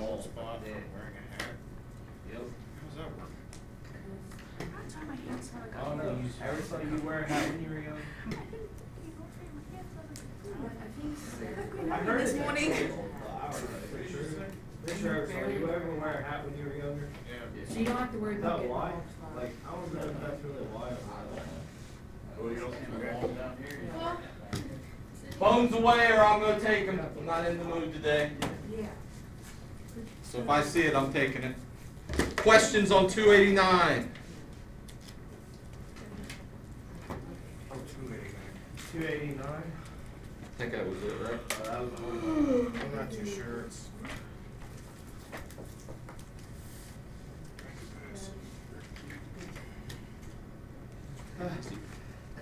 bald spot Yeah. from wearing a hat. Yep. How's that work? I turn my hands when I I don't know. Ever saw you wear a hat when you were young? I heard This it morning. Pretty sure ever saw you ever wear a hat when you were younger? Yeah. So you don't have to worry Is about that getting why? bald spots. Like, I don't know if that's really why. Well, you don't see my bald down here. Phones away or I'm gonna take them. I'm not in the mood today. Yeah. So if I see it, I'm taking it. Questions on 289? Oh, 289. 289? I think that was it, right? That was I'm not too sure. It's.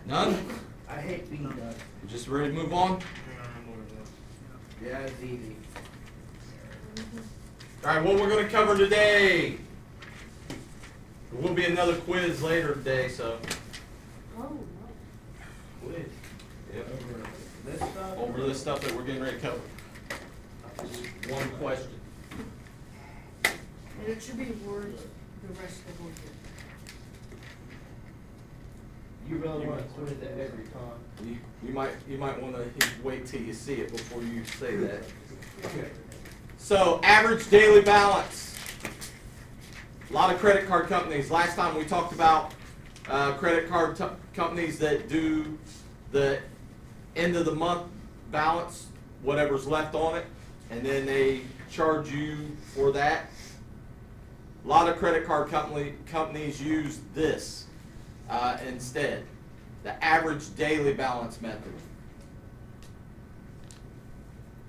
None? I hate being done. You just ready to move on? Hang on, I'm looking it Yeah, it's easy. All right, what we're going to cover today. There will be another quiz later today, so. Oh, no. Quiz. Yep. Over this stuff? Over this stuff that we're getting ready to cover. Just one question. And it should be words the rest of the whole year. You really want to quiz it every time? You might want to wait till you see it before you say that. So, average daily balance. A lot of credit card companies. Last time we talked about credit card companies that do the end of the month balance, whatever's left on it, and then they charge you for that. A lot of credit card companies use this instead, the average daily balance method.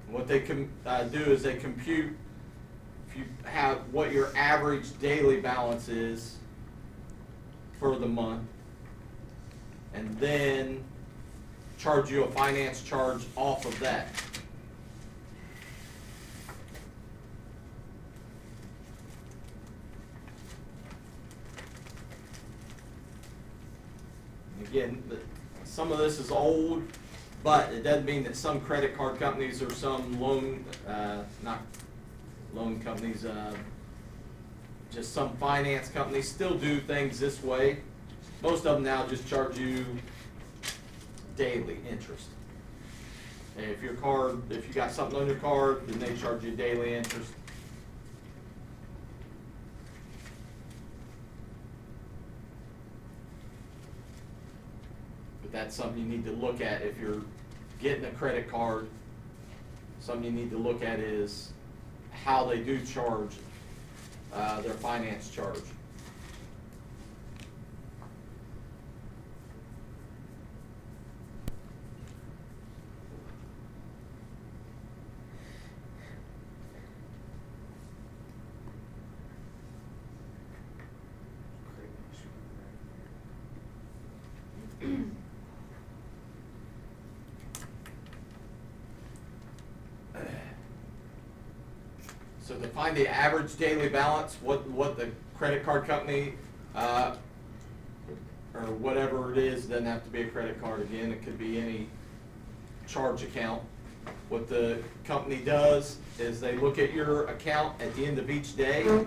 What they do is they compute if you have what your average daily balance is for the month, and then charge you a finance charge off of that. Again, some of this is old, but it doesn't mean that some credit card companies or some loan, not loan companies, just some finance companies still do things this way. Most of them now just charge you daily interest. And if your card, if you got something on your card, then they charge you daily interest. But that's something you need to look at if you're getting a credit card. Something you need to look at is how they do charge their finance charge. So to find the average daily balance, what the credit card company or whatever it is, doesn't have to be a credit card again, it could be any charge account. What the company does is they look at your account at the end of each day,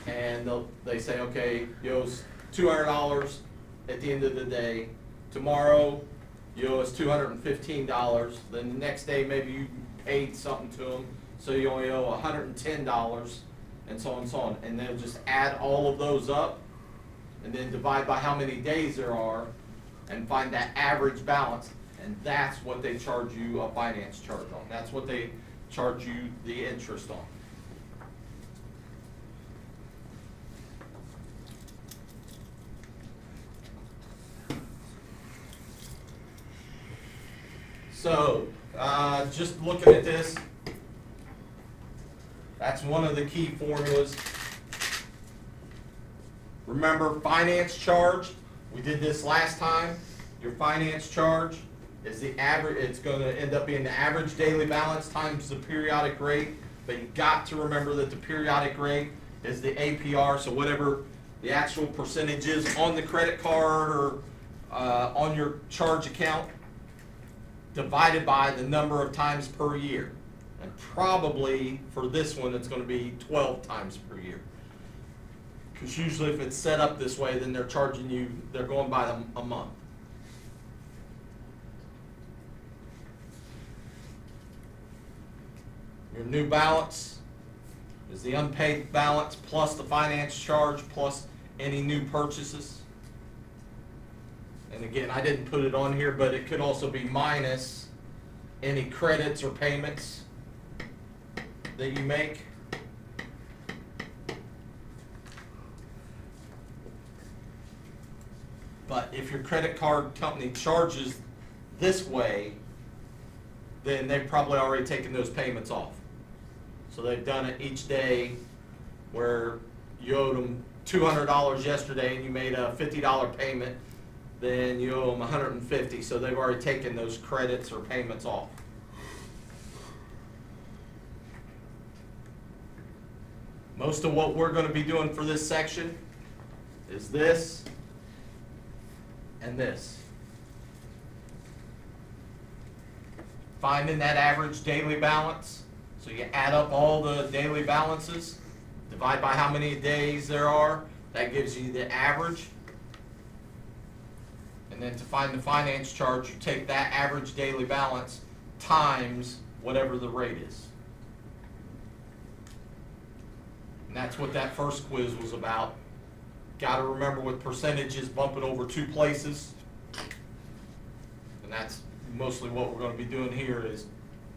and they say, okay, you owe us $200 at the end of the day. Tomorrow, you owe us $215. Then the next day, maybe you paid something to them, so you only owe $110, and so on and so on. And they'll just add all of those up, and then divide by how many days there are, and find that average balance. And that's what they charge you a finance charge on. That's what they charge you the interest on. So, just looking at this, that's one of the key formulas. Remember, finance charge, we did this last time. Your finance charge is the average, it's going to end up being the average daily balance times the periodic rate. But you got to remember that the periodic rate is the APR, so whatever the actual percentage is on the credit card or on your charge account, divided by the number of times per year. And probably for this one, it's gonna be 12 times per year. Because usually if it's set up this way, then they're charging you, they're going by a month. Your new balance is the unpaid balance plus the finance charge plus any new purchases. And again, I didn't put it on here, but it could also be minus any credits or payments that you make. But if your credit card company charges this way, then they've probably already taken those payments off. So they've done it each day where you owed them $200 yesterday and you made a $50 payment, then you owe them $150. So they've already taken those credits or payments off. Most of what we're going to be doing for this section is this and this. Finding that average daily balance. So you add up all the daily balances, divide by how many days there are, that gives you the average. And then to find the finance charge, you take that average daily balance times whatever the rate is. And that's what that first quiz was about. Got to remember with percentages, bump it over 2 places. And that's mostly what we're going to be doing here is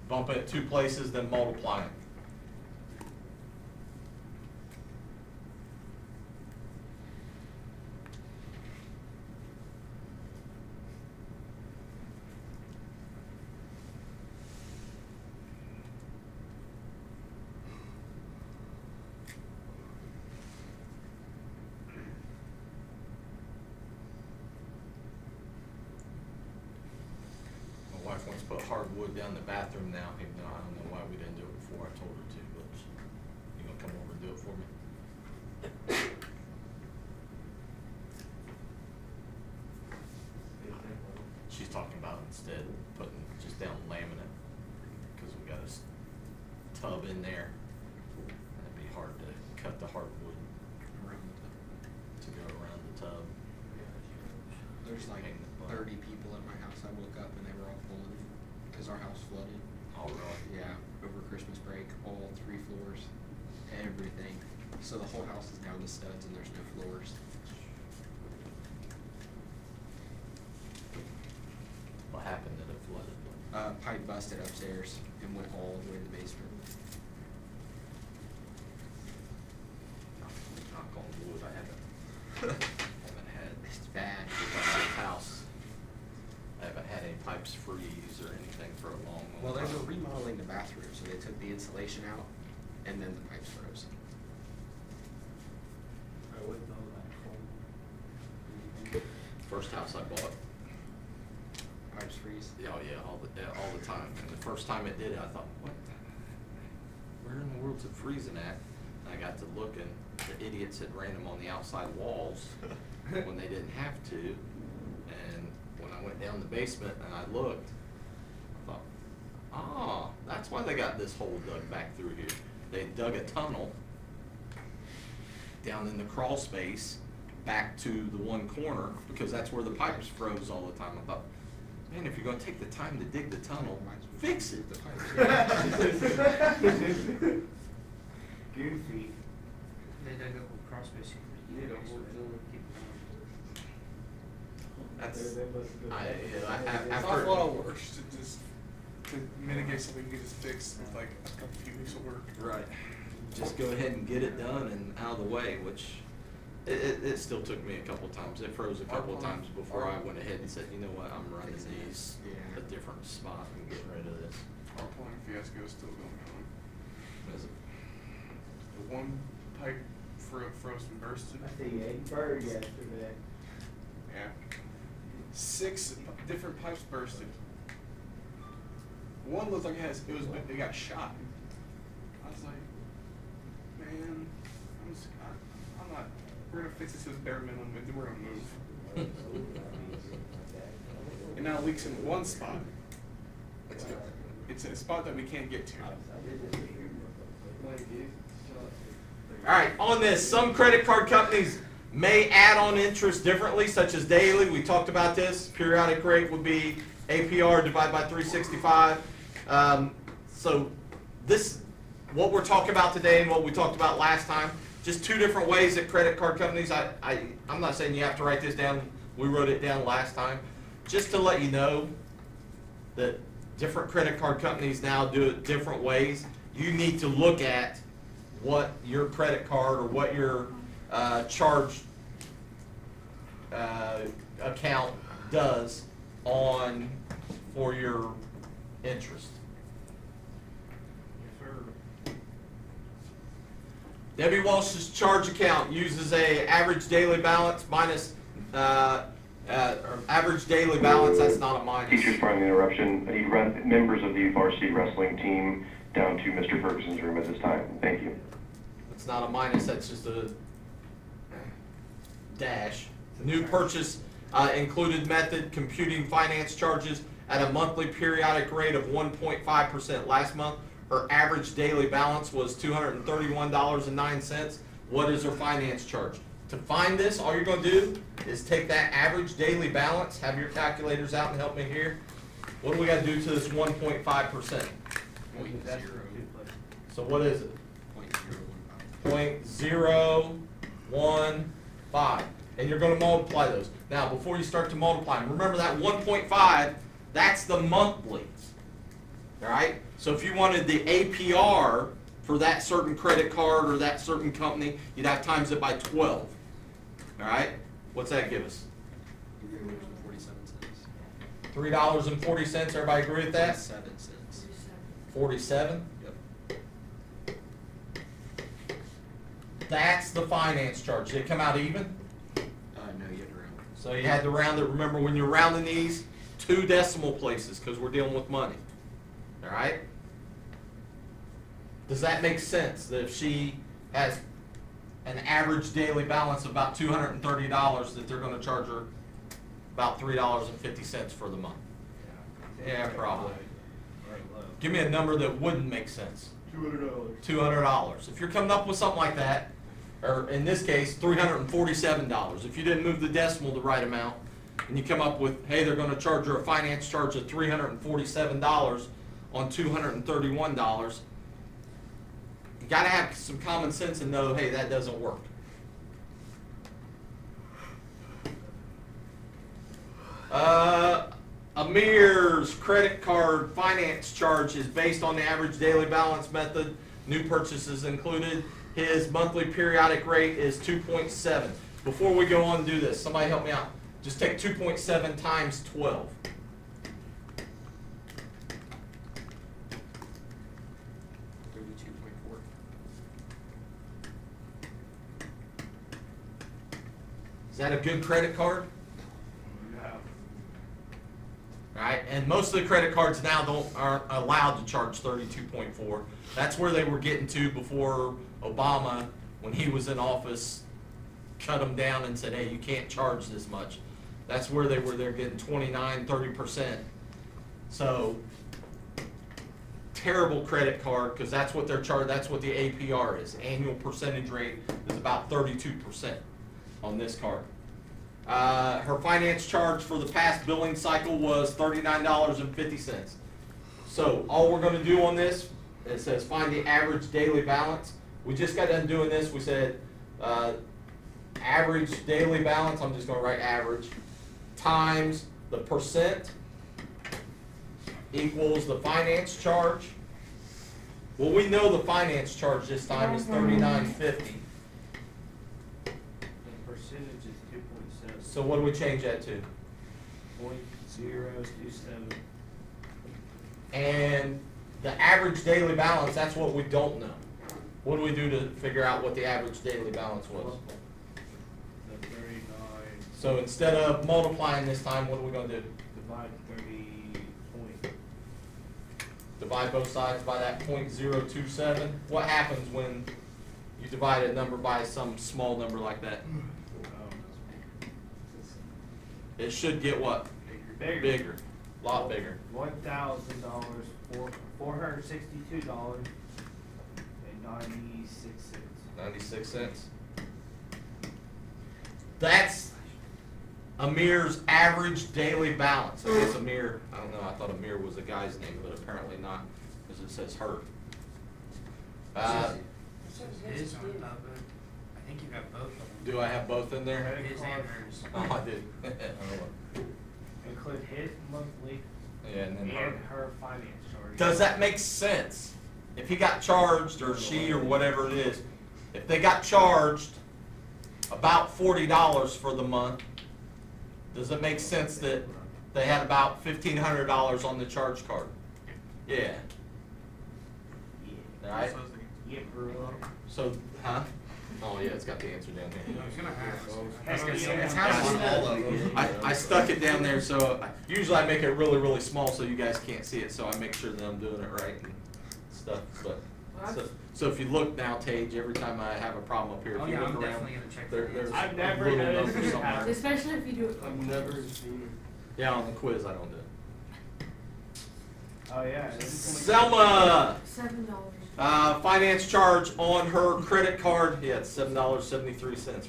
bump it 2 places, then multiply it. My wife wants to put hardwood down the bathroom now, even though I don't know why we didn't do it before I told her to, but you gonna come over and do it for me? She's talking about instead putting just down laminate, because we got a tub in there. It'd be hard to cut the hardwood to go around the tub. There's like 30 people at my house. I woke up and they were all pulling because our house flooded. Oh, really? Yeah, over Christmas break, all 3 floors, everything. So the whole house is down to studs and there's no floors. What happened that it flooded? Pipe busted upstairs and went all the way to the basement. Knock on wood, I haven't had It's bad. my house. I haven't had any pipes freeze or anything for a long, long Well, they time. were remodeling the bathroom, so they took the insulation out and then the pipes froze. I wouldn't know that. First house I bought, Pipes freeze. oh yeah, all the time. And the first time it did it, I thought, what? Where in the world's it freezing at? And I got to looking. The idiots had ran them on the outside walls when they didn't have to. And when I went down the basement and I looked, I thought, ah, that's why they got this hole dug back through here. They dug a tunnel down in the crawl space back to the one corner because that's where the pipes froze all the time. I thought, man, if you're gonna take the time to dig the tunnel, fix it. The pipes. Goofy. They dug up a cross space. You don't want That's, They must have- after. It's not a lot of work to just, to mitigate something you can just fix with like a few weeks of work. Right. Just go ahead and get it done and out of the way, which it still took me a couple times. It froze a couple times before I went ahead and said, you know what, I'm running these Yeah. a different spot and getting rid of this. Our plumbing fiasco is still going on. Is it- The one pipe froze and bursted. I see Eddie Bird yesterday. Yeah. 6 different pipes bursted. One looked like it got shot. I was like, man, I'm not. We're gonna fix this to the bare minimum and then we're gonna move. And now it leaks in one spot. it's a spot that we can't get to. All right, on this, some credit card companies may add on interest differently, such as daily. We talked about this. Periodic rate would be APR divided by 365. So this, what we're talking about today and what we talked about last time, just two different ways that credit card companies, I'm not saying you have to write this down. We wrote it down last time. Just to let you know that different credit card companies now do it different ways. You need to look at what your credit card or what your charge account does for your interest. Debbie Walsh's charge account uses a average daily balance minus average daily balance. That's not a minus. Teachers, pardon the interruption. He runs members of the varsity wrestling team down to Mr. Ferguson's room at this time. Thank you. It's not a minus, that's just a dash. New purchase included method computing finance charges at a monthly periodic rate of 1.5%. Last month, her average daily balance was $231.09. What is her finance charge? To find this, all you're going to do is take that average daily balance, have your calculators out and help me here. What do we got to do to this 1.5%? 0.0. So what is it? 0.015. 0.015, and you're going to multiply those. Now, before you start to multiply them, remember that 1.5, that's the monthly. All right? So if you wanted the APR for that certain credit card or that certain company, you'd have times it by 12. All right? What's that give us? $3.47. $3.40. Everybody agree with that? 7 cents. 47. Yep. That's the finance charge. Did it come out even? No, you had to round. So you had to round it. Remember, when you're rounding these, 2 decimal places because we're dealing with money. All right? Does that make sense? That if she has an average daily balance of about $230, that they're going to charge her about $3.50 for the month? Yeah, probably. Give me a number that wouldn't make sense. $200. $200. If you're coming up with something like that, or in this case, $347. If you didn't move the decimal the right amount, and you come up with, hey, they're going to charge her a finance charge of $347 on $231, you got to have some common sense and know, hey, that doesn't work. Amir's credit card finance charge is based on the average daily balance method. New purchases included. His monthly periodic rate is 2.7. Before we go on and do this, somebody help me out. Just take 2.7 times 12. Is that a good credit card? Right, and most of the credit cards now aren't allowed to charge 32.4. That's where they were getting to before Obama, when he was in office, cut them down and said, hey, you can't charge this much. That's where they were. They're getting 29, 30%. So terrible credit card, because that's what they're charged. That's what the APR is. Annual percentage rate is about 32% on this card. Her finance charge for the past billing cycle was $39.50. So all we're going to do on this, it says find the average daily balance. We just got done doing this. We said average daily balance, I'm just going to write average, times the percent equals the finance charge. Well, we know the finance charge this time is $39.50. Percentage is 2.7. So what do we change that to? 0.027. And the average daily balance, that's what we don't know. What do we do to figure out what the average daily balance was? The 39 So instead of multiplying this time, what are we going to do? divide 30 point. Divide both sides by that 0.027. What happens when you divide a number by some small number like that? It should get what? Bigger. Bigger. Lot bigger. $1,000 for $462 and 96 cents. 96 cents. That's Amir's average daily balance. I guess Amir, I don't know, I thought Amir was a guy's name, but apparently not, because it says her. His on top of it. I think you got both of them. Do I have both in there? His and hers. Oh, I did. I don't know. Include his monthly Yeah, and then and her. her finance charge. Does that make sense? If he got charged, or she, or whatever it is, if they got charged about $40 for the month, does it make sense that they had about $1,500 on the charge card? Yeah. Yeah. Alright? Yeah, bro. So, huh? Oh yeah, it's got the answer down here. I was gonna ask. It's how how small of them. I stuck it down there, so usually I make it really, really small so you guys can't see it, so I make sure that I'm doing it right and stuff, but. So if you look now, Tage, every time I have a problem up here, Oh if you yeah, look I'm around, definitely gonna check there, the there's answer. I've never a little noticed number this somewhere. pattern. Especially if you do it. I've never seen Yeah, on the quiz, I don't do it. Oh, yeah. Selma, $7. finance charge on her credit card, yeah, it's $7.73,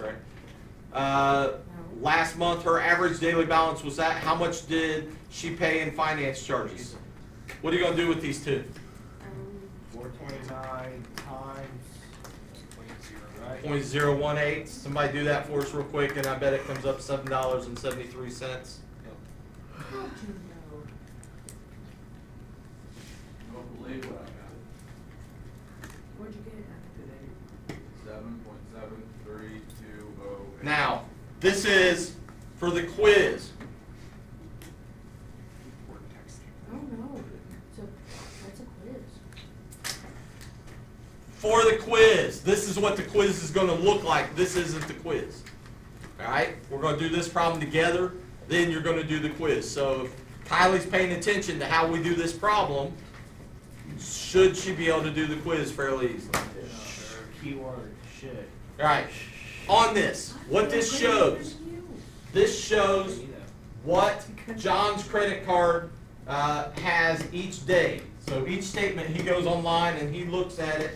right? Last month, her average daily balance was that, how much did she pay in finance charges? What are you gonna do with these two? 429 times. Right? 0.018, somebody do that for us real quick, and I bet it comes up $7.73. How'd you know? Don't believe what I got. Where'd you get it at? 7.73208. Now, this is for the quiz. Oh, no. So, that's a quiz. For the quiz, this is what the quiz is going to look like. This isn't the quiz. All right? We're going to do this problem together, then you're going to do the quiz. So if Kylie's paying attention to how we do this problem, should she be able to do the quiz fairly easily? Keyword, should. All right. On this, what this shows, what John's credit card has each day. So each statement, he goes online and he looks at it.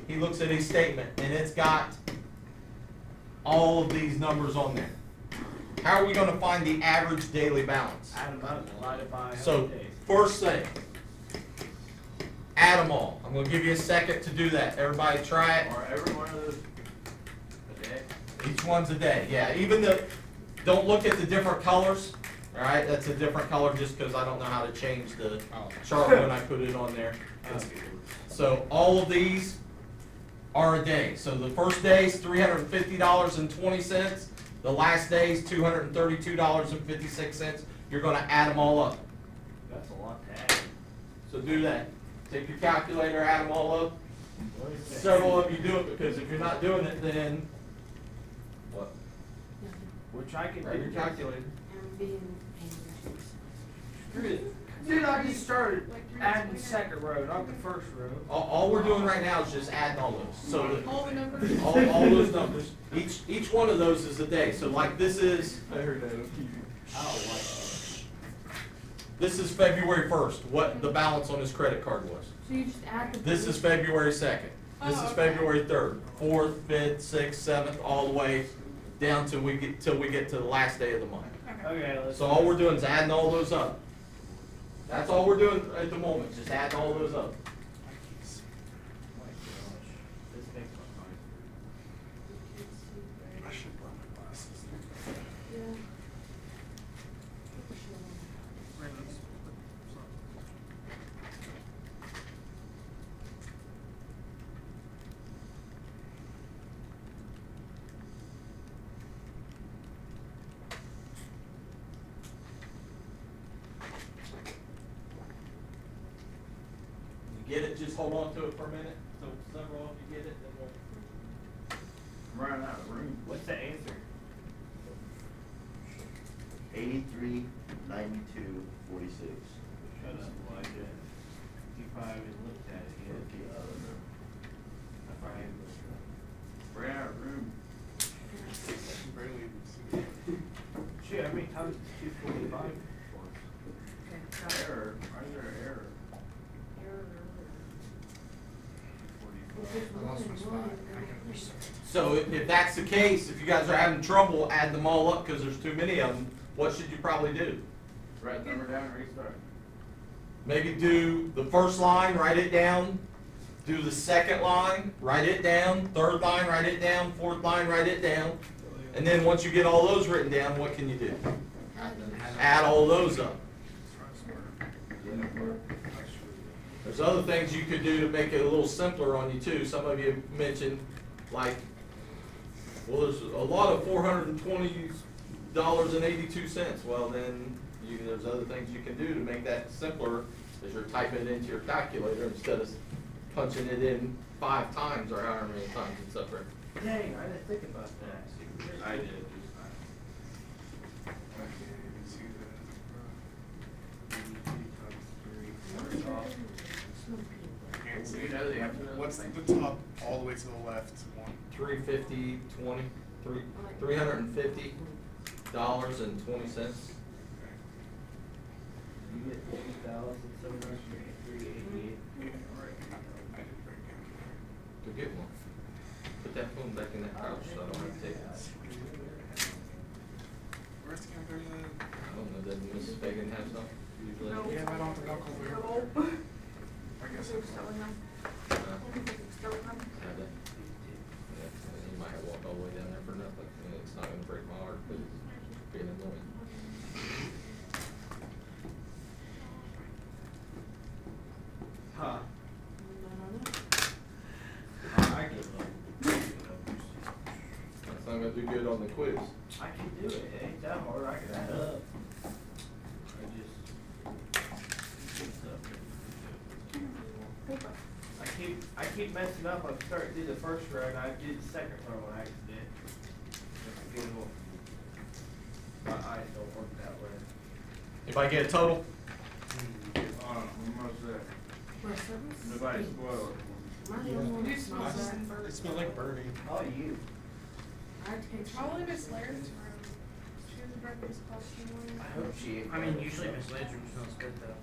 He looks at his statement, and it's got all of these numbers on there. How are we going to find the average daily balance? Add them up, divide it by 100 So days. first thing, add them all. I'm going to give you a second to do that. Everybody try it. Are every one of those a day? Each one's a day, yeah. Even the, don't look at the different colors, all right? That's a different color just because I don't know how to change the chart when I put it on there. So all of these are a day. So the first day is $350.20. The last day is $232.56. You're going to add them all up. That's a lot to add. So do that. Take your calculator, add them all up. Several of you do it because if you're not doing it, then what? Which I can Grab your do. calculator. I'm being angry. Dude, I just started adding the second row, not the first row. All we're doing right now is just adding all those. So that All the numbers? all those numbers. Each one of those is a day. So like this is I heard that on TV. I don't like this is February 1st. What the balance on his credit card was. So you just add the. This is February 2nd. This is February 3rd, 4th, 5th, 6th, 7th, all the way down till we get to the last day of the month. Okay, let's. So all we're doing is adding all those up. That's all we're doing at the moment, just adding all those up. Oh my gosh. This makes my mind. I should brought my glasses. Yeah. You get it, just hold on to it for a minute, so several of you get it, then we'll. I'm running out of room. What's the answer? 83, 92, 46. Shut up, Elijah. You probably haven't looked at it yet. Okay, I don't know. I probably haven't looked at it. Ran out of room. Barely even see it. Shoot, how many times is 245? it's I more lost than my spot. one, I can restart. So if that's the case, if you guys are having trouble adding them all up because there's too many of them, what should you probably do? Write the number down and restart. Maybe do the first line, write it down. Do the second line, write it down. Third line, write it down. Fourth line, write it down. And then once you get all those written down, what can you do? Add all those up. There's other things you could do to make it a little simpler on you too. Some of you mentioned, like, well, there's a lot of $420.82. Well, then there's other things you can do to make that simpler as you're typing it into your calculator instead of punching it in 5 times or however many times it's up there. Dang, I didn't think about that. I did just Can't see You know the answer to those What's things? the top all the way to the left one? 350, 20, $350.20. You get 40,783.88. I did break down. Go get one. Put that phone back in that pouch so I don't have to take it. Where's the calculator? I don't know, doesn't Mrs. Fagan have some usually? Yeah, I don't have the calculator. I guess so. Have it. Yeah, you might have walked all the way down there for nothing, and it's not gonna break my heart, but it's being annoying. Huh. I give up. That's not gonna do good on the quiz. I can do it. It ain't that hard. I can add up. I keep messing up. I'm starting to do the first row and I did the second row on accident. My eyes don't work that way. Anybody get a total? Almost there. What, service? Nobody spoiled Am I the only one that smells that? It smells like burning. Oh, you. I taste Probably it. Miss Laird's room. She has a breakfast club somewhere. I hope she. I mean, usually Miss Lane's room smells good though.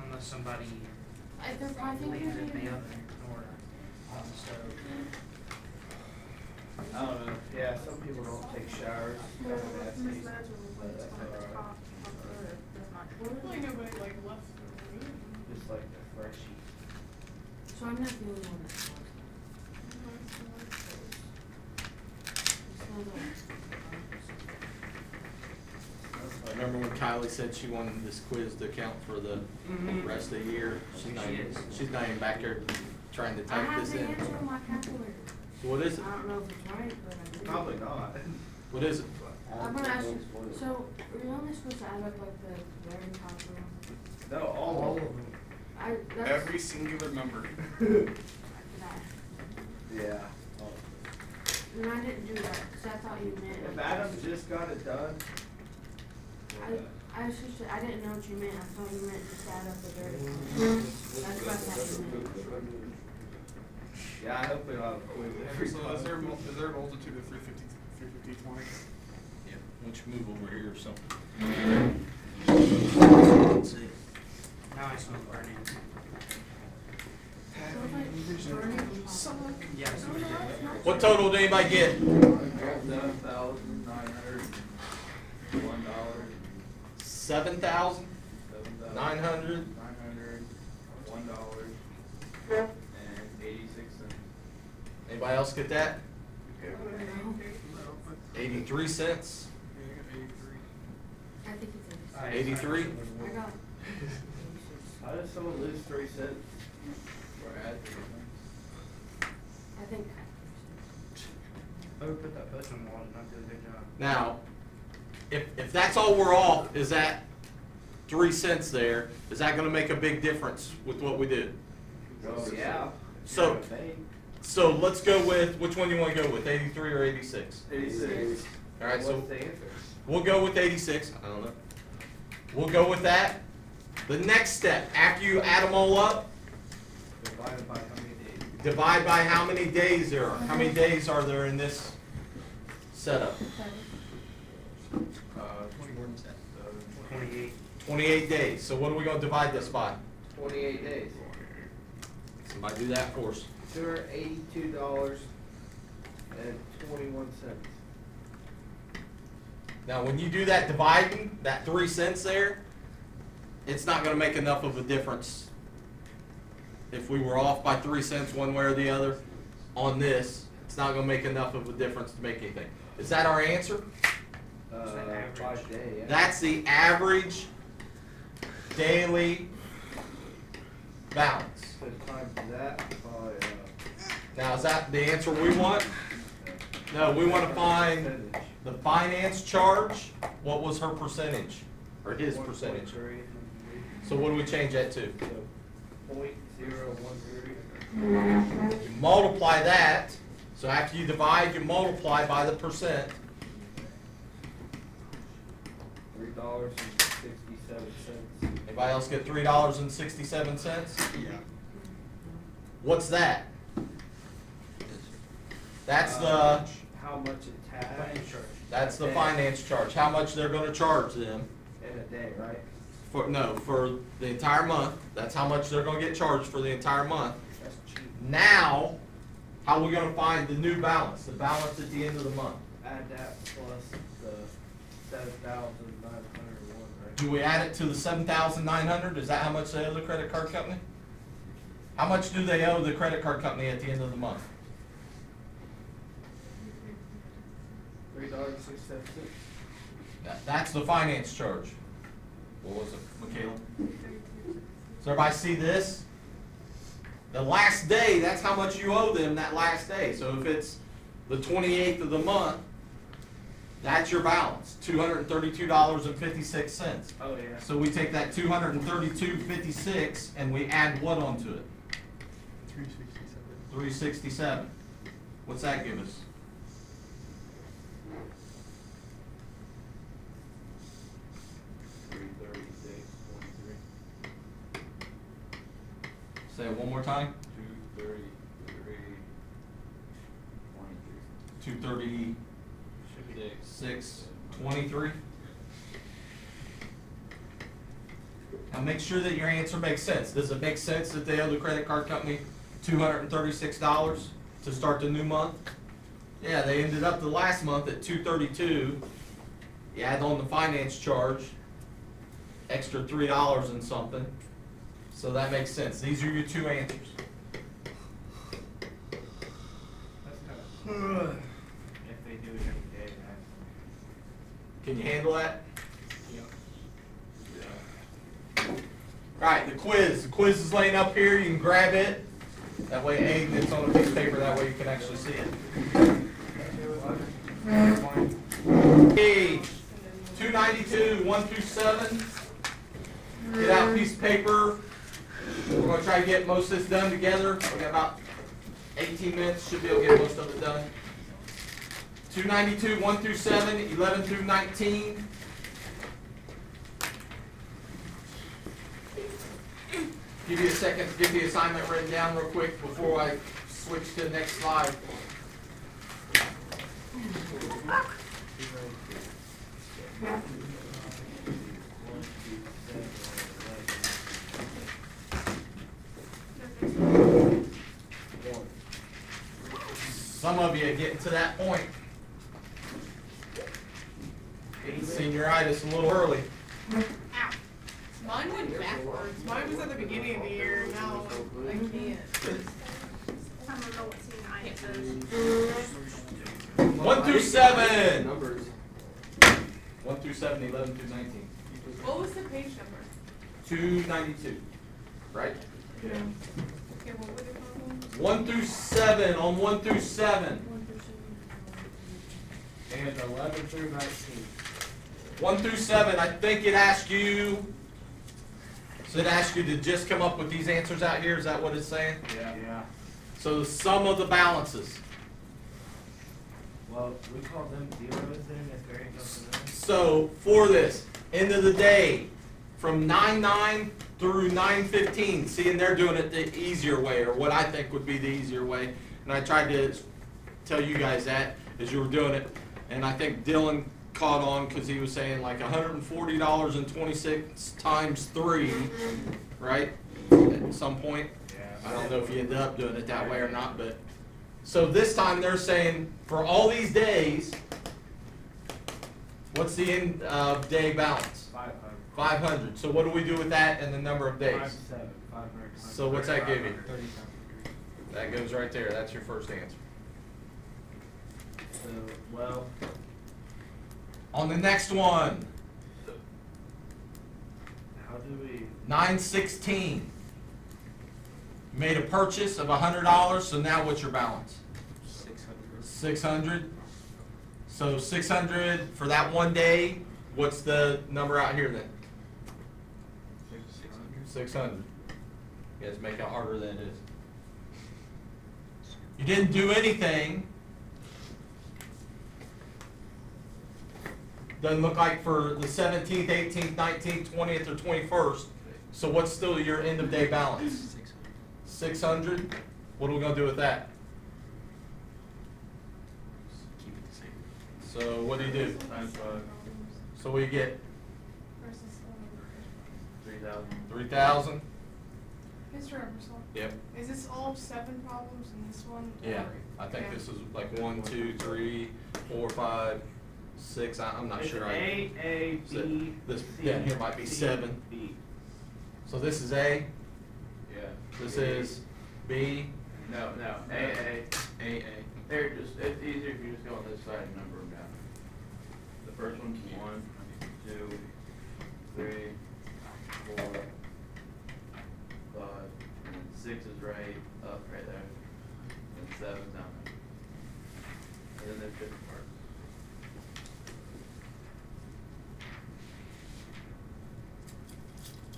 Unless somebody I think leaves it in the usually- oven or on the stove. I don't know. Yeah, some people don't take showers. No, That's nasty. Miss Laird's room But was that's on the alright. top of the, there's not, really nobody like left the room. Just like the freshie. So I'm not the only one that smells that. It smells like- Remember when Kylie said she wanted this quiz to count for the rest of the year? She's not, she's not even back there trying to I type have this the in. answer on my calculator. So what is I it? don't know if it's right, but I did. Probably not. What is it? I'm gonna ask you, so you're only supposed to add up like the very top row? No, all of them. That's. Every singular number. Yeah. And I didn't do that, cause I thought you meant. If Adam just got it done. I was just, I didn't know what you meant, I thought you meant just add up the very top. That's what I thought you meant. Yeah, I hope we don't have a quiz every So time. is there a multitude of 350, 20? Yeah, why don't you move over here or something? Let's see. Now I smell burning. Smells like burning and pop. Yeah, I smell it. What total did anybody get? $7,901. $7,900. $1,001.86. Anybody else get that? Okay. 83 cents. I think it's 83? I got. How does someone lose 3 cents? I think. I would put that button on the wall and not do a good job. Now, if that's all we're off, is that 3 cents there? Is that gonna make a big difference with what we did? Oh, yeah. So- I think. So let's go with, which one do you wanna go with, 83 or 86? 86. Alright, so What's the answer? we'll go with 86, I don't know. We'll go with that. The next step, after you add them all up, Divided by how many days? divide by how many days there are. How many days are there in this setup? 28. 28 days. So what are we gonna divide this by? 28 days. So Somebody do that for us. $282.21. Now, when you do that dividing, that 3 cents there, it's not gonna make enough of a difference. If we were off by 3 cents one way or the other on this, it's not gonna make enough of a difference to make anything. Is that our answer? By day, yeah. That's the average daily balance. So times that by, Now, is that the answer we want? No, we want to find percentage. the finance charge. What was her percentage? Or his percentage? 1.3. So what do we change that to? So 0.013. You multiply that. So after you divide, you multiply by the percent. $3.67. Anybody else get $3.67? Yeah. What's that? That's the How much it tax that's the finance charge. How much they're going to charge them in a day, right? for the entire month. That's how much they're going to get charged for the entire month. That's cheap. Now, how are we going to find the new balance? The balance at the end of the month. Add that plus the 7,901, right? Do we add it to the 7,900? Is that how much they owe the credit card company? How much do they owe the credit card company at the end of the month? $3.67. That's the finance charge. What was it, Michaela? So everybody see this? The last day, that's how much you owe them that last day. So if it's the 28th of the month, that's your balance, $232.56. Oh, yeah. So we take that $232.56 and we add what onto it? 367. What's that give us? Say it one more time. 236.23. Now make sure that your answer makes sense. Does it make sense that they owe the credit card company $236 to start the new month? Yeah, they ended up the last month at $232. You add on the finance charge, extra $3 and something. So that makes sense. These are your two answers. That's kind of. If they do it every day, that's. Can you handle that? Alright, the quiz. The quiz is laying up here. You can grab it. That way, Aiden, it's on a piece of paper. That way you can actually see it. Page 292, 1 through 7. Get out a piece of paper. We're going to try to get most of this done together. We got about 18 minutes. Should be able to get most of it done. 292, 1 through 7, 11 through 19. Give you a second to get the assignment written down real quick before I switch to the next slide. Some of you are getting to that point. Getting senioritis a little early. Ow. Mine went backwards. Mine was at the beginning of the year, and now I can't. I don't know what senioritis is. 1 through 7. Numbers. 1 through 7, 11 through 19. What was the page number? 292. Right? Yeah. Okay, what were the problems? 1 through 7 on 1 through 7. And 11 through 19. 1 through 7, I think it asked you, so it asked you to just come up with these answers out here, is that what it's saying? Yeah. So the sum of the balances. Well, we call them zeros then if there ain't nothing else. So for this, end of the day, from 9/9 through 9/15, seeing they're doing it the easier way, or what I think would be the easier way, and I tried to tell you guys that as you were doing it, and I think Dylan caught on because he was saying like $140.26 times 3, right? At some point. Yeah. I don't know if you end up doing it that way or not, but, so this time they're saying, for all these days, what's the end of day balance? 500. So what do we do with that and the number of days? 500. So what's that give you? 30,000. That goes right there. That's your first answer. So, well, On the next one, how do we, 916. You made a purchase of $100, so now what's your balance? 600. 600. So 600 for that one day. What's the number out here then? 600. You guys make it harder than it is. You didn't do anything. Doesn't look like for the 17th, 18th, 19th, 20th, or 21st. So what's still your end of day balance? 600. What are we gonna do with that? Keep it the same. So what do you do? Times 5, So we get Versus, 3,000. 3,000. Mr. Ebersole, Yep. is this all 7 problems in this one? Yeah. or- I think yeah. this is like 1, 2, 3, 4, 5, 6. I'm not it's sure. A, So B, this C, down here might be D, 7. B. So this is A. Yeah. This is B. No, AA. AA. There, it's easier if you just go on this side and number them down. The first one's 1, 2, 3, 4, 5, and then 6 is right up right there, and 7's down there. And then there's different parts.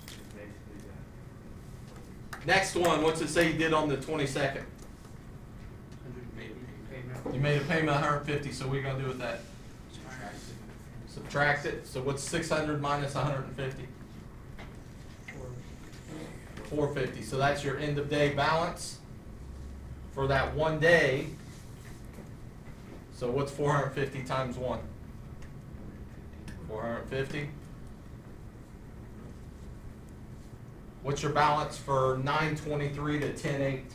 It's basically that. Next one, what's it say you did on the 22nd? You made a payment of 150, so what are you gonna do with that? Subtract it, so what's 600 minus 150? 450, so that's your end of day balance for that one day. So what's 450 times 1? 450. What's your balance for 9/23 to 10/8?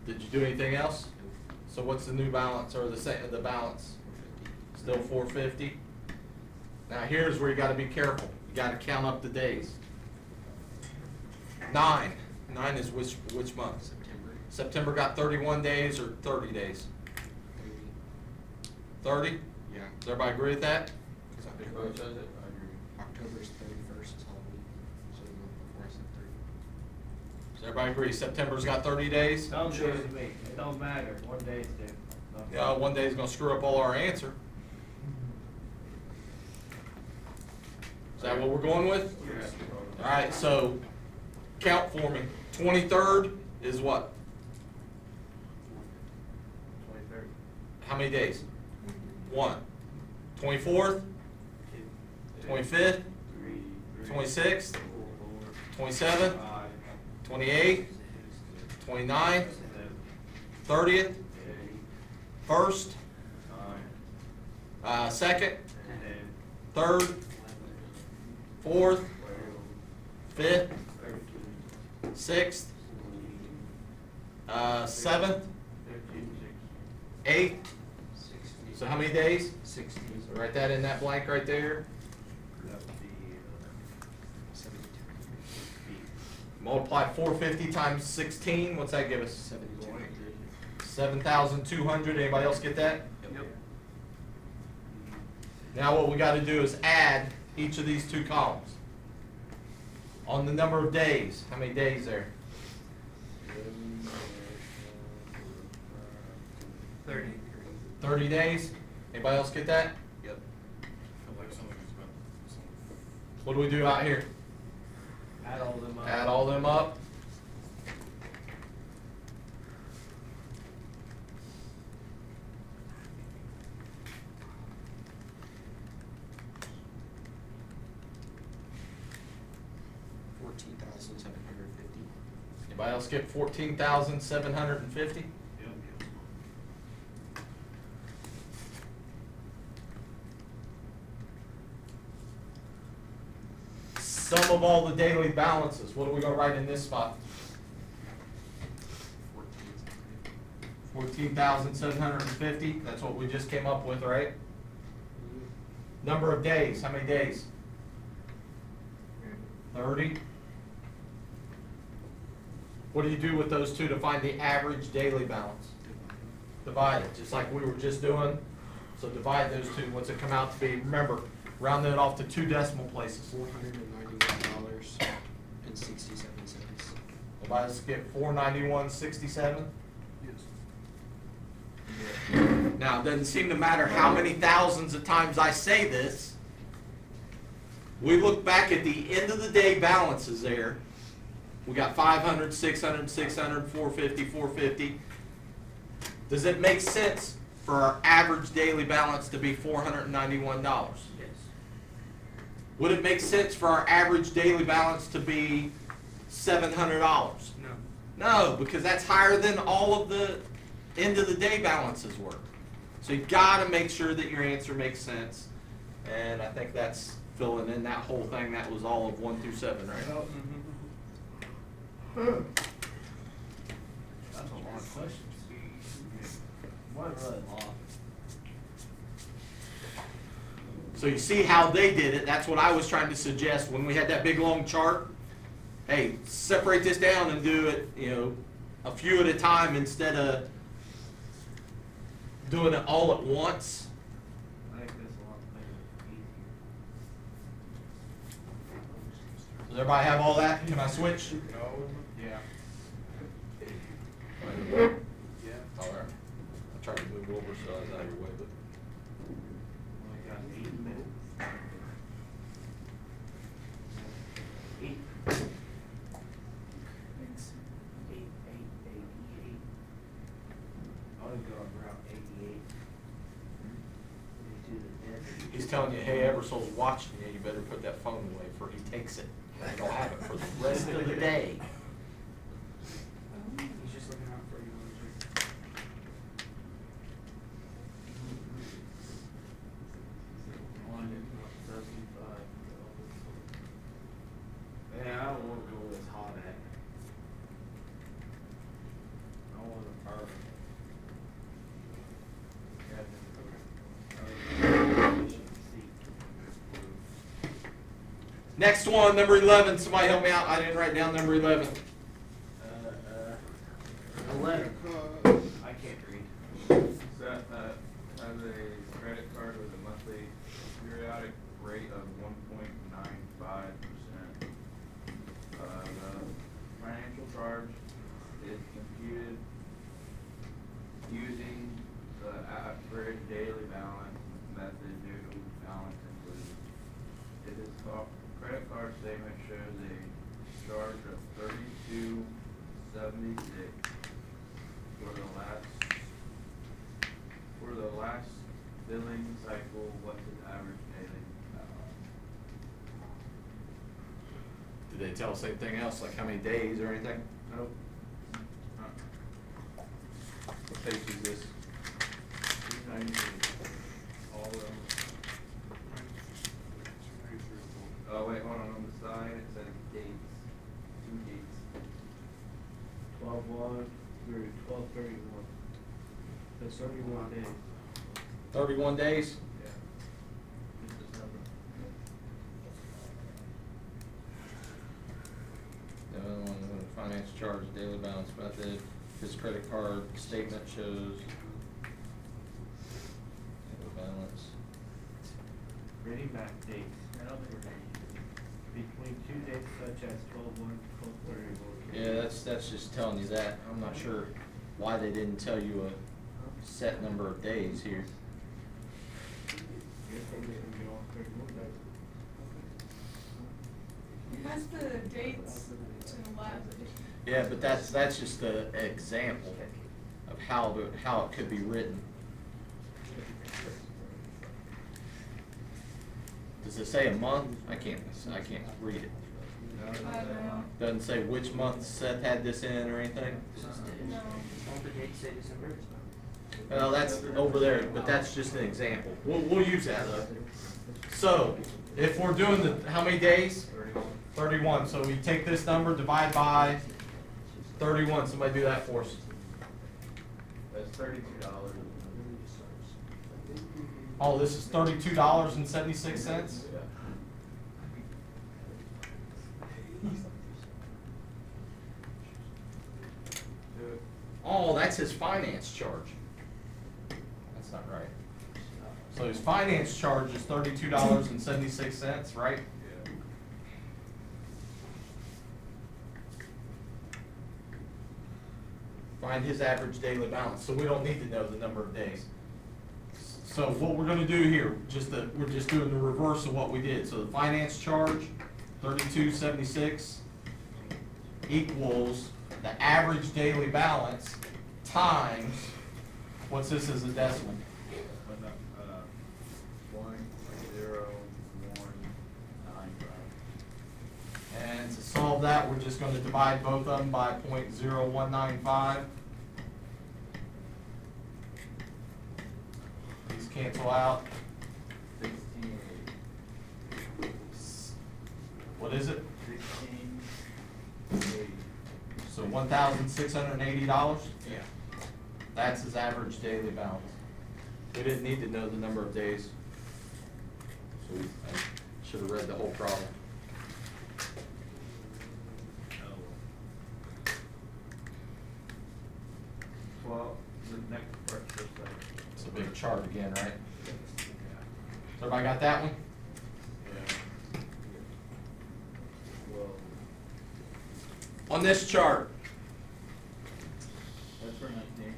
Did you do anything else? So what's the new balance or the balance? Still 450. Now here's where you gotta be careful. You gotta count up the days. 9 is which month? September. September got 31 days or 30 days? 30? Yeah. Does everybody agree with that? Because If both says it, I agree. October's 31st is Halloween, so the month before I said 30. Does everybody agree September's got 30 days? Don't do it to me, it don't matter, one day's due. Yeah, one day's gonna screw up all our answer. Is that what we're going with? Yeah. Alright, so count for me. 23rd is what? 23rd. How many days? 1. 24th? 25th? 26th? 27th? 28th? 29th? 30th? 1st? 2nd? 3rd? 4th? 5th? 6th? 7th? 8th? So how many days? 16. So write that in that blank right there. That would be, 72. Multiply 450 times 16, what's that give us? 72. 7,200, anybody else get that? Yep. Now what we gotta do is add each of these two columns. On the number of days, how many days there? 30. 30 days? Anybody else get that? Yep. What do we do out here? Add all them up. Add all them up. $14,750. Anybody else get 14,750? Sum of all the daily balances, what are we gonna write in this spot? 14,750, that's what we just came up with, right? Number of days, how many days? 30. What do you do with those two to find the average daily balance? Divide it, just like we were just doing. So divide those two, what's it come out to be? Remember, round it off to 2 decimal places. $491.67. Everybody skip 491.67. Now, it doesn't seem to matter how many thousands of times I say this. We look back at the end of the day balances there. We got 500, 600, 600, 450, 450. Does it make sense for our average daily balance to be $491? Yes. Would it make sense for our average daily balance to be $700? No. No, because that's higher than all of the end of the day balances were. So you gotta make sure that your answer makes sense. And I think that's filling in that whole thing. That was all of 1 through 7, right? That's a lot of questions. One really long. So you see how they did it. That's what I was trying to suggest when we had that big long chart. Hey, separate this down and do it, a few at a time instead of doing it all at once. I think this a lot easier. Does everybody have all that? Can I switch? No. Yeah. Yeah. All right. I tried to move over so I was out of your way, but. Only got 8 minutes. 8. I would go around 88. He's telling you, hey, Ebersole's watching you, you better put that phone away before he takes it. He'll have it for the rest of the day. He's just looking out for you. Yeah, I don't want to go with hot at. I want a Next one, number 11. Somebody help me out. I didn't write down number 11. 11. I can't read. Set, has a credit card with a monthly periodic rate of 1.95%. The financial charge is computed using the average daily balance method due to balance included. Credit card statement shows a charge of $32.76 for the last billing cycle. What's his average daily balance? Did they tell us anything else, like how many days or anything? Nope. What page is this? 293. All of them. Oh wait, hold on the side, it says dates, 2 dates. 12/1 through 12/31. That's 31 days. 31 days? Yeah. Just this number. The other one, the finance charge, daily balance method, his credit card statement shows daily balance. Reading back dates. Between 2 dates such as 12/1, 12/31. Yeah, that's just telling you that. I'm not sure why they didn't tell you a set number of days here. That's the dates to the left. Yeah, but that's just an example of how it could be written. Does it say a month? I can't read it. I don't know. Doesn't say which month Seth had this in or anything? No. Don't the date say December? Well, that's over there, but that's just an example. We'll use that though. So, if we're doing how many days? 31. So we take this number, divide by 31. Somebody do that for us. That's $32. Oh, this is $32.76? Yeah. Oh, that's his finance charge. That's not right. So his finance charge is $32.76, right? Yeah. Find his average daily balance, so we don't need to know the number of days. So what we're gonna do here, we're just doing the reverse of what we did. So the finance charge, $32.76, equals the average daily balance times, what's this as a decimal? 0.0195. And to solve that, we're just gonna divide both of them by .0195. These cancel out. 16.80. What is it? 16.80. So $1,680? Yeah. That's his average daily balance. We didn't need to know the number of days. So I should have read the whole problem. Well, the next part is like. It's a big chart again, right? So everybody got that one? Yeah. Well, On this chart. that's for 19.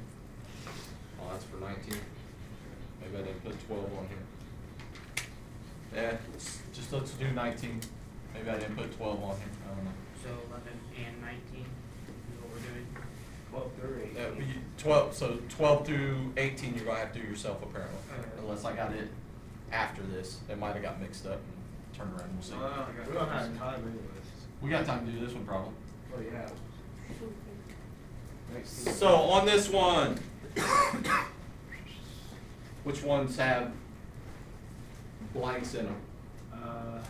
Oh, that's for 19. Maybe I didn't put 12 on here. Yeah, let's do 19. Maybe I didn't put 12 on here. I don't know. So 11 and 19 is what we're doing. 12 through 18. 12. So 12 through 18, you're gonna have to do yourself apparently, unless I got it after this. It might have got mixed up and turned around. We'll see. We don't have time anyways. We got time to do this one probably. Oh, yeah. So on this one, which ones have blanks in them?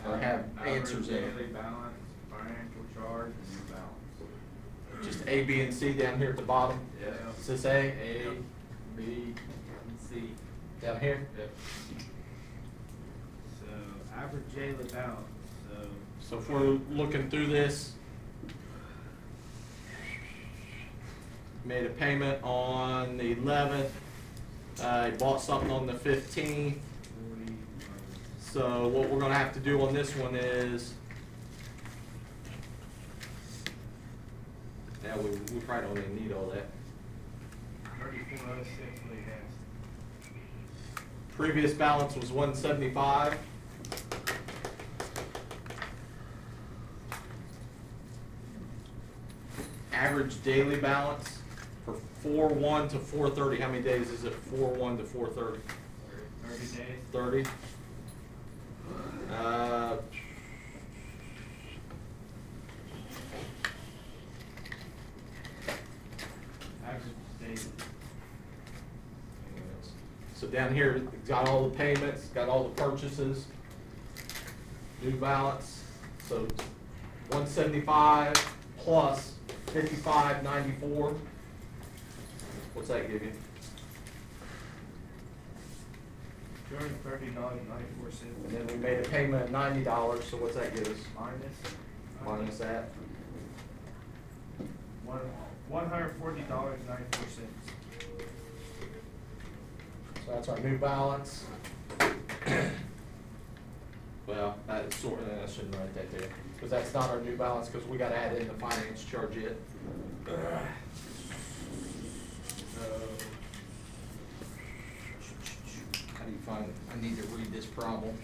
Or have answers in Daily them? balance, financial charge, and new balance. Just A, B, and C down here at the bottom? Yeah. Is this A? A, B, and C. Down here? Yep. So, average daily balance, so. So if we're looking through this, made a payment on the 11th, bought something on the 15th. 40, So what we're gonna have to do on this one is, yeah, we probably don't even need all that. 3406, what do you have? Previous balance was 175. Average daily balance for 4/1 to 4/30. How many days is it? 4/1 to 4/30. 30 days. 30. Average days. So down here, it's got all the payments, got all the purchases, new balance. So 175 plus 55.94. What's that give you? $230.94. And then we made a payment of $90. So what's that give us? Minus that. $140.94. So that's our new balance. Well, that's sort of, I shouldn't write that there, because that's not our new balance, because we gotta add in the finance charge yet. How do you find it? I need to read this problem.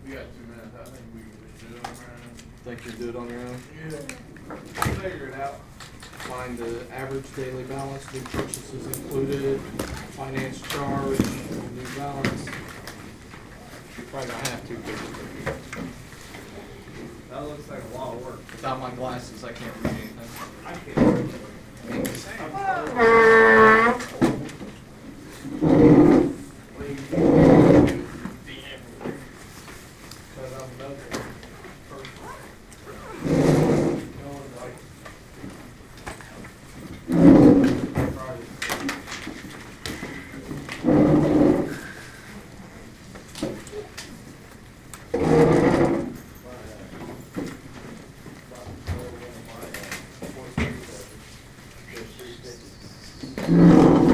We got 2 minutes. I think we can just do it on our own. Think you do it on your own? Yeah. Figure it out. Find the average daily balance, new purchases included, finance charge, new balance. You probably don't have to, because That looks like a lot of work. without my glasses, I can't read anything. I can't. Because I'm another person. No one likes Okay.